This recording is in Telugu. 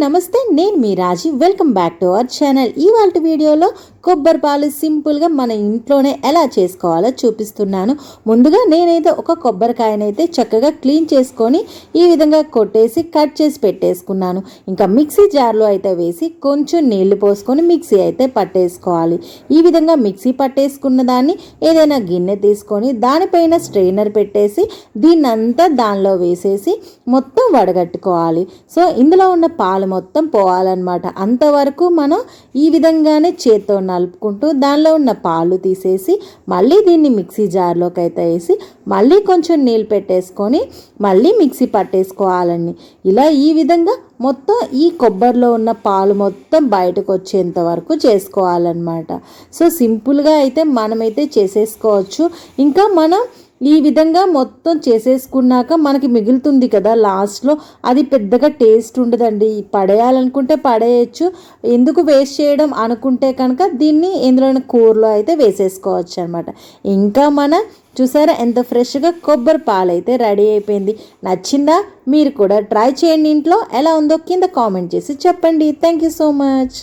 నమస్తే, నేను మీ Raji. Welcome back to our channel. ఇవాల్టి వీడియోలో కొబ్బరి పాలు సింపుల్గా మన ఇంట్లోనే ఎలా చేసుకోవాలో చూపిస్తున్నాను. ముందుగా నేనైతే ఒక కొబ్బరికాయనైతే చక్కగా క్లీన్ చేసుకొని ఈ విధంగా కొట్టేసి కట్ చేసి పెట్టేసుకున్నాను. ఇంకా మిక్సీ జార్లో అయితే వేసి కొంచెం నీళ్లు పోసుకొని మిక్సీ అయితే పట్టేసుకోవాలి. ఈ విధంగా మిక్సీ పట్టేసుకున్న దాన్ని ఏదైనా గిన్నె తీసుకొని దానిపైన స్ట్రెయినర్ పెట్టేసి దీన్నంతా దానిలో వేసేసి మొత్తం వడగట్టుకోవాలి. సో ఇందులో ఉన్న పాలు మొత్తం పోవాలన్నమాట. అంతవరకు మనం ఈ విధంగానే చేత్తో నలుపుకుంటూ దానిలో ఉన్న పాలు తీసేసి మళ్ళీ దీన్ని మిక్సీ జార్లోకి అయితే వేసి మళ్ళీ కొంచెం నీళ్ళు పెట్టేసుకొని మళ్ళీ మిక్సీ పట్టేసుకోవాలండి. ఇలా ఈ విధంగా మొత్తం ఈ కొబ్బరిలో ఉన్న పాలు మొత్తం బయటకు వచ్చేంత వరకు చేసుకోవాలన్నమాట. సో సింపుల్గా అయితే మనమైతే చేసేసుకోవచ్చు. ఇంకా మనం ఈ విధంగా మొత్తం చేసేసుకున్నాక మనకి మిగులుతుంది కదా లాస్ట్లో, అది పెద్దగా టేస్ట్ ఉండదండి. పడేయాలనుకుంటే పడేయచ్చు, ఎందుకు వేస్ట్ చేయడం అనుకుంటే కనుక దీన్ని ఎందులోని కూరలో అయితే వేసేసుకోవచ్చు అనమాట. ఇంకా చూసారా ఎంత ఫ్రెష్గా కొబ్బరి పాలు అయితే రెడీ అయిపోయింది. నచ్చిందా? మీరు కూడా ట్రై చేయండి ఇంట్లో. ఎలా ఉందో కింద కామెంట్ చేసి చెప్పండి. Thank you so much.